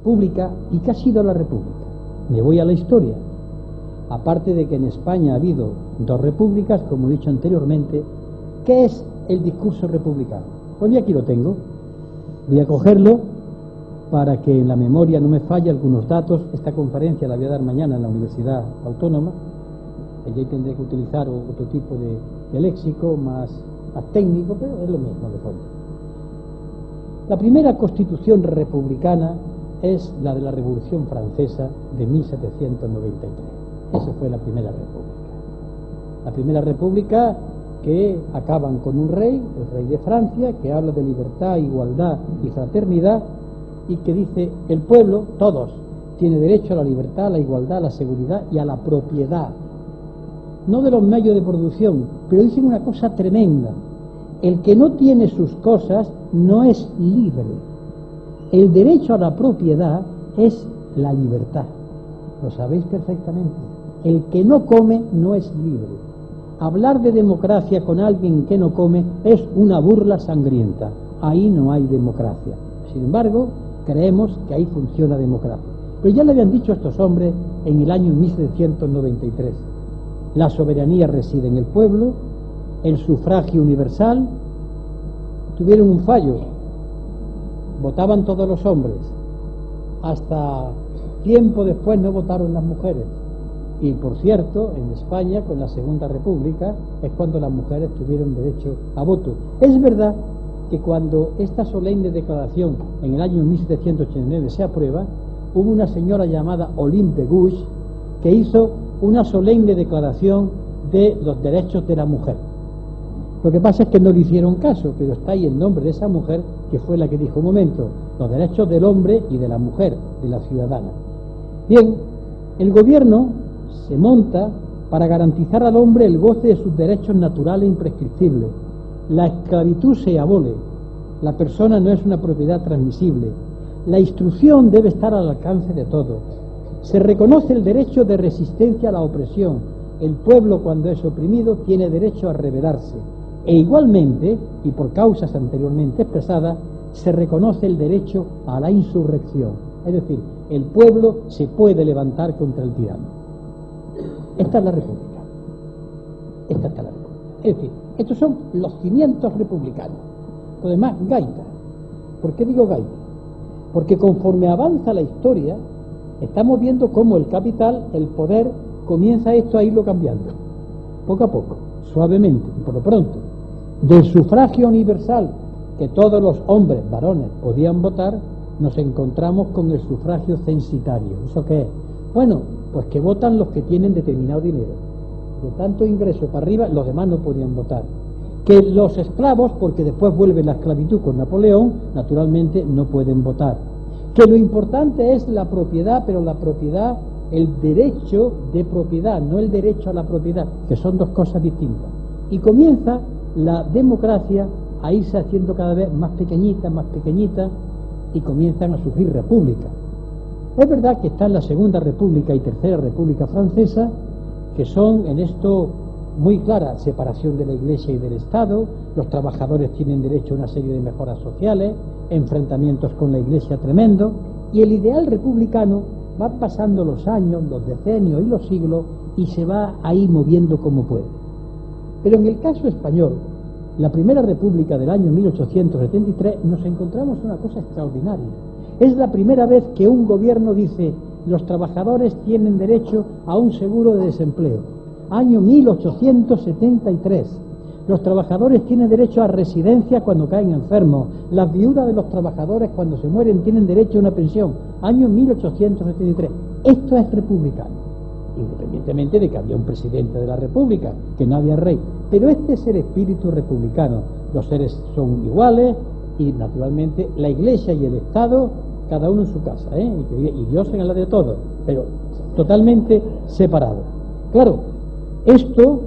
república. ¿Y qué ha sido la república? Me voy a la historia. Aparte de que en España ha habido dos repúblicas, como he dicho anteriormente, ¿qué es el discurso republicano? Pues ya aquí lo tengo. Voy a cogerlo para que en la memoria no me falle algunos datos. Esta conferencia la voy a dar mañana en la Universidad Autónoma. Allí tendré que utilizar otro tipo de léxico más técnico, pero es lo mismo de fondo. La primera constitución republicana es la de la Revolución Francesa de 1793. Esa fue la primera república. La primera república que acaban con un rey, el rey de Francia, que habla de libertad, igualdad y fraternidad, y que dice: el pueblo, todos, tiene derecho a la libertad, a la igualdad, a la seguridad y a la propiedad. No de los medios de producción, pero dicen una cosa tremenda: el que no tiene sus cosas no es libre. El derecho a la propiedad es la libertad. Lo sabéis perfectamente. El que no come no es libre. Hablar de democracia con alguien que no come es una burla sangrienta. Ahí no hay democracia. Sin embargo, creemos que ahí funciona democracia. Pero ya le habían dicho a estos hombres en el año 1793. La soberanía reside en el pueblo, el sufragio universal. Tuvieron un fallo. Votaban todos los hombres. Hasta tiempo después no votaron las mujeres. Y por cierto, en España, con la Segunda República, es cuando las mujeres tuvieron derecho a voto. Es verdad que cuando esta solemne declaración en el año 1789 se aprueba, hubo una señora llamada Olympe de Gouges que hizo una solemne declaración de los derechos de la mujer. Lo que pasa es que no le hicieron caso, pero está ahí el nombre de esa mujer, que fue la que dijo: un momento, los derechos del hombre y de la mujer, de la ciudadana. Bien, el gobierno se monta para garantizar al hombre el goce de sus derechos naturales e imprescriptibles. La esclavitud se abole, la persona no es una propiedad transmisible, la instrucción debe estar al alcance de todos, se reconoce el derecho de resistencia a la opresión, el pueblo cuando es oprimido tiene derecho a rebelarse, e igualmente, y por causas anteriormente expresadas, se reconoce el derecho a la insurrección, es decir, el pueblo se puede levantar contra el tirano. Esta es la república. Esta es la república. Es decir, estos son los cimientos republicanos. Lo demás, gaita. ¿Por qué digo gaita? Porque conforme avanza la historia, estamos viendo cómo el capital, el poder, comienza esto a irlo cambiando. Poco a poco, suavemente, y por lo pronto. Del sufragio universal, que todos los hombres, varones, podían votar, nos encontramos con el sufragio censitario. ¿Eso qué es? Bueno, pues que votan los que tienen determinado dinero. De tanto ingreso para arriba, los demás no podían votar. Que los esclavos, porque después vuelve la esclavitud con Napoleón, naturalmente no pueden votar. Que lo importante es la propiedad, pero la propiedad, el derecho de propiedad, no el derecho a la propiedad, que son dos cosas distintas. Y comienza la democracia a irse haciendo cada vez más pequeñita, y comienzan a surgir repúblicas. Es verdad que está en la Segunda República y Tercera República Francesa, que son en esto muy clara: separación de la Iglesia y del Estado, los trabajadores tienen derecho a una serie de mejoras sociales, enfrentamientos con la Iglesia tremendo, y el ideal republicano va pasando los años, los decenios y los siglos, y se va ahí moviendo como puede. Pero en el caso español, la Primera República del año 1873, nos encontramos una cosa extraordinaria. Es la primera vez que un gobierno dice: los trabajadores tienen derecho a un seguro de desempleo. Año 1873. Los trabajadores tienen derecho a residencia cuando caen enfermos. Las viudas de los trabajadores cuando se mueren tienen derecho a una pensión. Año 1873. Esto es republicano. Independientemente de que había un presidente de la República, que no había rey. Pero este es el espíritu republicano. Los seres son iguales y naturalmente la Iglesia y el Estado, cada uno en su casa, y Dios en la de todos, pero totalmente separado. Claro, esto,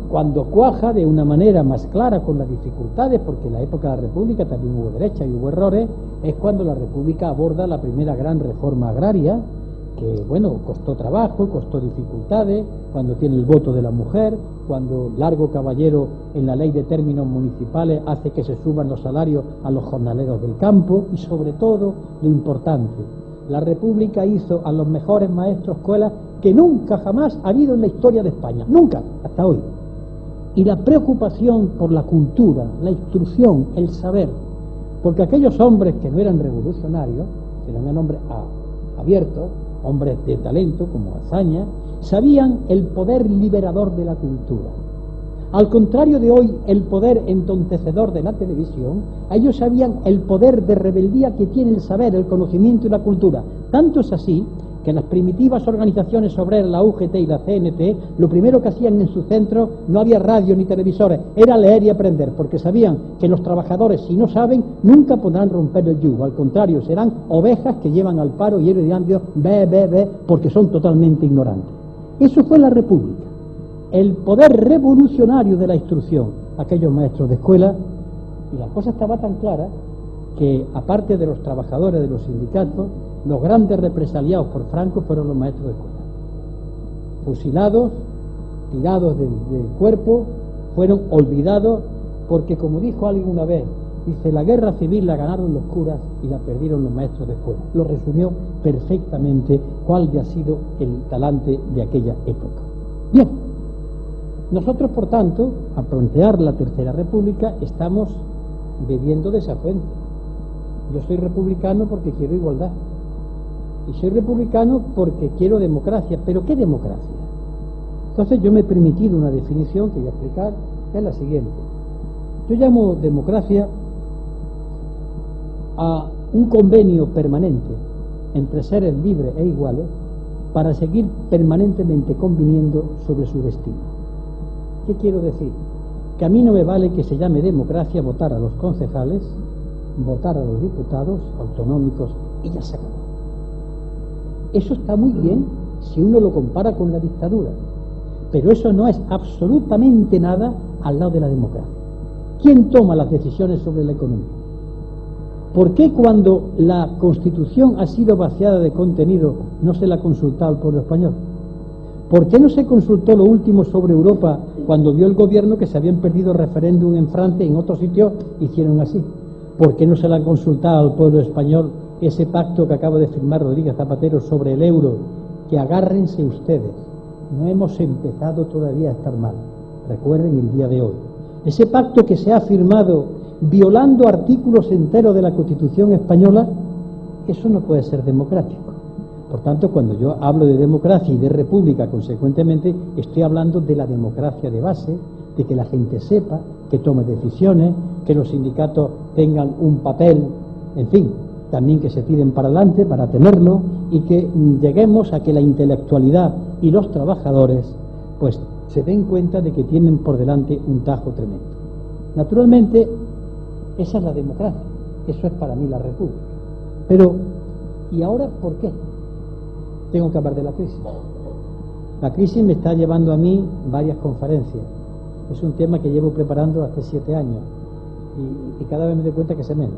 cuando cuaja de una manera más clara con las dificultades, porque en la época de la República también hubo derecha y hubo errores, es cuando la República aborda la primera gran reforma agraria, que bueno, costó trabajo, costó dificultades, cuando tiene el voto de la mujer, cuando Largo Caballero en la ley de términos municipales hace que se suban los salarios a los jornaleros del campo, y sobre todo, lo importante, la República hizo a los mejores maestros escuelas que nunca jamás ha habido en la historia de España, nunca, hasta hoy. Y la preocupación por la cultura, la instrucción, el saber, porque aquellos hombres que no eran revolucionarios, eran hombres abiertos, hombres de talento como Azaña, sabían el poder liberador de la cultura. Al contrario de hoy, el poder entontecedor de la televisión, ellos sabían el poder de rebeldía que tiene el saber, el conocimiento y la cultura. Tanto es así que las primitivas organizaciones obreras, la UGT y la CNT, lo primero que hacían en su centro, no había radio ni televisores, era leer y aprender, porque sabían que los trabajadores, si no saben, nunca podrán romper el yugo. Al contrario, serán ovejas que llevan al paro y diario, ve, porque son totalmente ignorantes. Eso fue la República. El poder revolucionario de la instrucción, aquellos maestros de escuela, y la cosa estaba tan clara que, aparte de los trabajadores de los sindicatos, los grandes represaliados por Franco fueron los maestros de escuela. Fusilados, tirados del cuerpo, fueron olvidados, porque como dijo alguien una vez, dice, la guerra civil la ganaron los curas y la perdieron los maestros de escuela. Lo resumió perfectamente cuál había sido el talante de aquella época. Bien. Nosotros, por tanto, al plantear la Tercera República, estamos bebiendo de esa fuente. Yo soy republicano porque quiero igualdad. Y soy republicano porque quiero democracia. ¿Pero qué democracia? Entonces yo me he permitido una definición que voy a explicar, que es la siguiente. Yo llamo democracia a un convenio permanente entre seres libres e iguales para seguir permanentemente conviniendo sobre su destino. ¿Qué quiero decir? Que a mí no me vale que se llame democracia votar a los concejales, votar a los diputados autonómicos y ya se acabó. Eso está muy bien si uno lo compara con la dictadura, pero eso no es absolutamente nada al lado de la democracia. ¿Quién toma las decisiones sobre la economía? ¿Por qué cuando la Constitución ha sido vaciada de contenido no se la ha consultado al pueblo español? ¿Por qué no se consultó lo último sobre Europa cuando vio el gobierno que se habían perdido referéndum en Francia y en otros sitios hicieron así? ¿Por qué no se le ha consultado al pueblo español ese pacto que acaba de firmar Rodríguez Zapatero sobre el euro? Que agárrense ustedes, no hemos empezado todavía a estar mal, recuerden el día de hoy. Ese pacto que se ha firmado violando artículos enteros de la Constitución española, eso no puede ser democrático. Por tanto, cuando yo hablo de democracia y de república, consecuentemente, estoy hablando de la democracia de base, de que la gente sepa, que tome decisiones, que los sindicatos tengan un papel, en fin, también que se tiren para adelante para tenerlo y que lleguemos a que la intelectualidad y los trabajadores pues se den cuenta de que tienen por delante un tajo tremendo. Naturalmente, esa es la democracia, eso es para mí la república. Pero, ¿y ahora por qué tengo que hablar de la crisis? La crisis me está llevando a mí varias conferencias. Es un tema que llevo preparando hace 7 años y cada vez me doy cuenta que sé menos,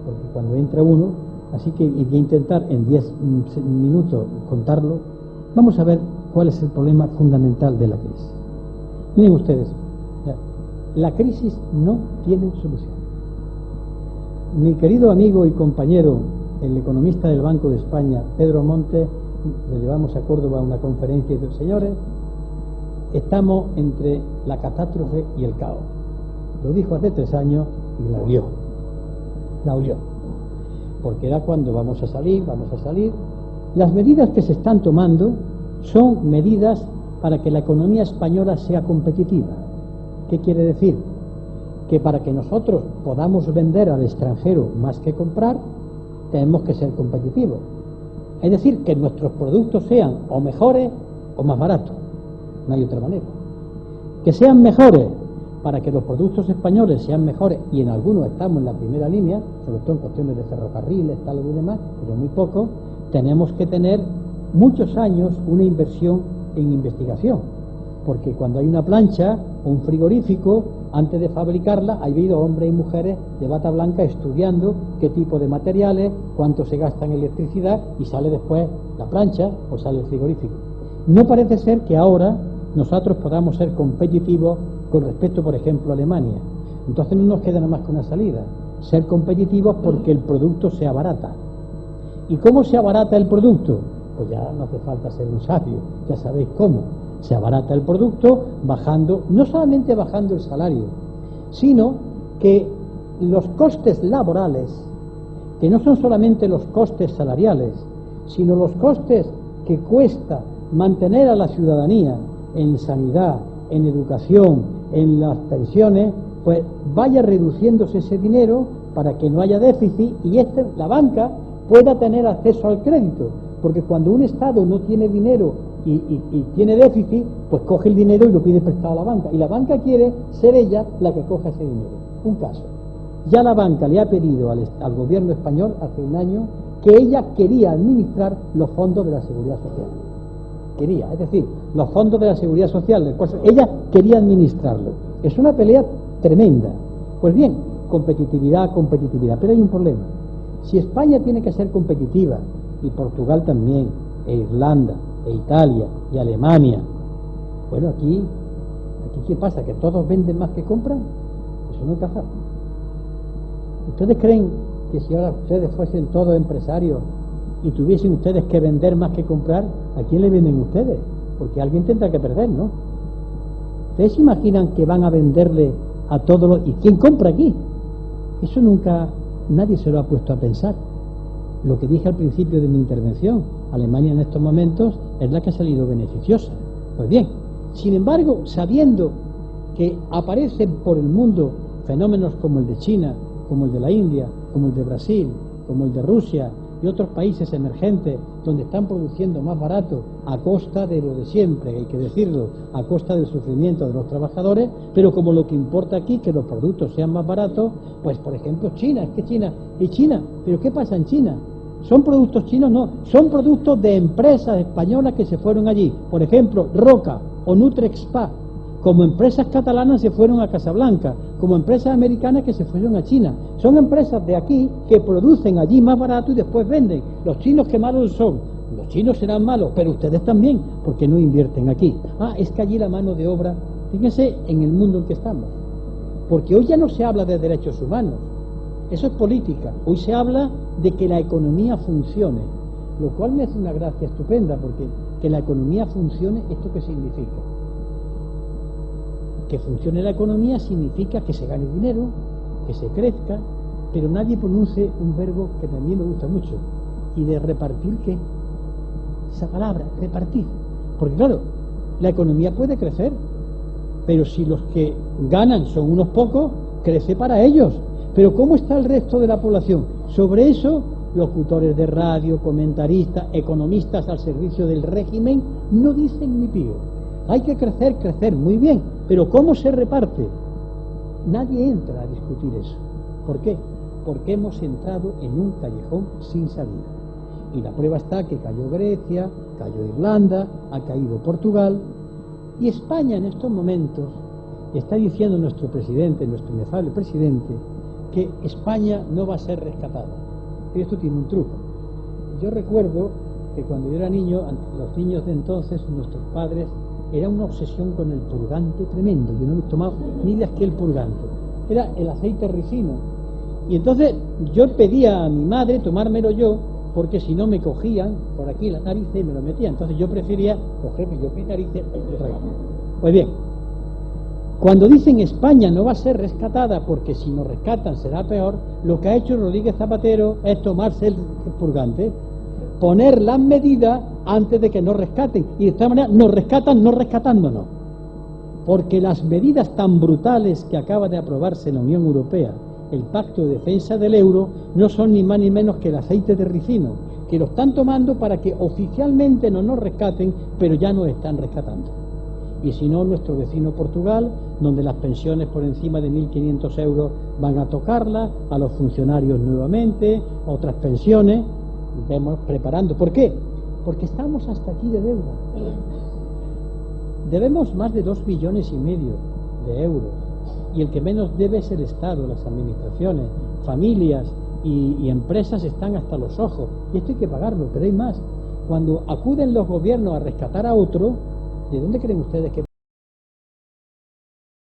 porque cuando entra uno, así que voy a intentar en 10 minutos contarlo. Vamos a ver cuál es el problema fundamental de la crisis. Miren ustedes, la crisis no tiene solución. Mi querido amigo y compañero, el economista del Banco de España, Pedro Montes, lo llevamos a Córdoba a una conferencia y dice, señores, estamos entre la catástrofe y el caos. Lo dijo hace 3 años y la olió. Porque era cuando vamos a salir. Las medidas que se están tomando son medidas para que la economía española sea competitiva. ¿Qué quiere decir? Que para que nosotros podamos vender al extranjero más que comprar, tenemos que ser competitivos. Es decir, que nuestros productos sean o mejores o más baratos. No hay otra manera. Que sean mejores, para que los productos españoles sean mejores, y en algunos estamos en la primera línea, sobre todo en cuestiones de ferrocarriles, tal y demás, pero muy poco, tenemos que tener muchos años una inversión en investigación. Porque cuando hay una plancha o un frigorífico, antes de fabricarla, ha habido hombres y mujeres de bata blanca estudiando qué tipo de materiales, cuánto se gasta en electricidad, y sale después la plancha o sale el frigorífico. No parece ser que ahora nosotros podamos ser competitivos con respecto, por ejemplo, a Alemania. Entonces no nos queda nada más que una salida: ser competitivos porque el producto sea barata. ¿Y cómo se abarata el producto? Pues ya no hace falta ser un sabio, ya sabéis cómo. Se abarata el producto bajando, no solamente bajando el salario, sino que los costes laborales, que no son solamente los costes salariales, sino los costes que cuesta mantener a la ciudadanía en sanidad, en educación, en las pensiones, pues vaya reduciéndose ese dinero para que no haya déficit y la banca pueda tener acceso al crédito, porque cuando un Estado no tiene dinero y tiene déficit, pues coge el dinero y lo pide prestado a la banca, y la banca quiere ser ella la que coja ese dinero. Un caso, ya la banca le ha pedido al gobierno español hace un año que ella quería administrar los fondos de la Seguridad Social. Quería, es decir, los fondos de la Seguridad Social, ella quería administrarlo. Es una pelea tremenda. Pues bien, competitividad, pero hay un problema. Si España tiene que ser competitiva, y Portugal también, e Irlanda, e Italia, y Alemania, bueno, aquí ¿qué pasa? ¿Que todos venden más que compran? Eso no encaja. ¿Ustedes creen que si ahora ustedes fuesen todos empresarios y tuviesen ustedes que vender más que comprar, ¿a quién le venden ustedes? Porque alguien tendrá que perder, ¿no? ¿Ustedes se imaginan que van a venderle a todos los... ¿Y quién compra aquí? Eso nunca nadie se lo ha puesto a pensar. Lo que dije al principio de mi intervención, Alemania en estos momentos es la que ha salido beneficiosa. Pues bien, sin embargo, sabiendo que aparecen por el mundo fenómenos como el de China, como el de la India, como el de Brasil, como el de Rusia y otros países emergentes donde están produciendo más barato a costa de lo de siempre, hay que decirlo, a costa del sufrimiento de los trabajadores, pero como lo que importa aquí que los productos sean más baratos, pues por ejemplo China, ¿pero qué pasa en China? ¿Son productos chinos? No, son productos de empresas españolas que se fueron allí, por ejemplo Roca o Nutrexpa, como empresas catalanas se fueron a Casablanca, como empresas americanas que se fueron a China. Son empresas de aquí que producen allí más barato y después venden. Los chinos, ¿qué malos son? Los chinos serán malos, pero ustedes también, porque no invierten aquí. Es que allí la mano de obra, fíjense en el mundo en que estamos, porque hoy ya no se habla de derechos humanos, eso es política, hoy se habla de que la economía funcione, lo cual me hace una gracia estupenda, porque que la economía funcione, ¿esto qué significa? Que funcione la economía significa que se gane dinero, que se crezca, pero nadie pronuncia un verbo que también me gusta mucho, y de repartir, ¿qué? Esa palabra, repartir. Porque claro, la economía puede crecer, pero si los que ganan son unos pocos, crece para ellos. Pero ¿cómo está el resto de la población? Sobre eso, locutores de radio, comentaristas, economistas al servicio del régimen, no dicen ni pío. Hay que crecer, muy bien, pero ¿cómo se reparte? Nadie entra a discutir eso. ¿Por qué? Porque hemos entrado en un callejón sin salida. Y la prueba está que cayó Grecia, cayó Irlanda, ha caído Portugal, y España en estos momentos está diciendo nuestro presidente, nuestro inefable presidente, que España no va a ser rescatada. Y esto tiene un truco. Yo recuerdo que cuando yo era niño, los niños de entonces, nuestros padres, era una obsesión con el purgante tremendo. Yo no he tomado ni de aquel purgante. Era el aceite ricino. Y entonces yo pedía a mi madre tomármelo yo, porque si no me cogían por aquí la nariz y me lo metían. Entonces yo prefería cogerme yo mi nariz y otra vez. Pues bien, cuando dicen España no va a ser rescatada porque si nos rescatan será peor, lo que ha hecho Rodríguez Zapatero es tomarse el purgante, poner las medidas antes de que nos rescaten, y de esta manera nos rescatan no rescatándonos, porque las medidas tan brutales que acaba de aprobarse en la Unión Europea, el Pacto de Defensa del Euro, no son ni más ni menos que el aceite de ricino, que lo están tomando para que oficialmente no nos rescaten, pero ya nos están rescatando. Y si no, nuestro vecino Portugal, donde las pensiones por encima de 1.500 euros van a tocarla, a los funcionarios nuevamente, otras pensiones, vemos preparando. ¿Por qué? Porque estamos hasta aquí de deuda. Debemos más de 2,5 millones de euros, y el que menos debe es el Estado, las administraciones, familias y empresas están hasta los ojos, y esto hay que pagarlo, pero hay más. Cuando acuden los gobiernos a rescatar a otro, ¿de dónde creen ustedes que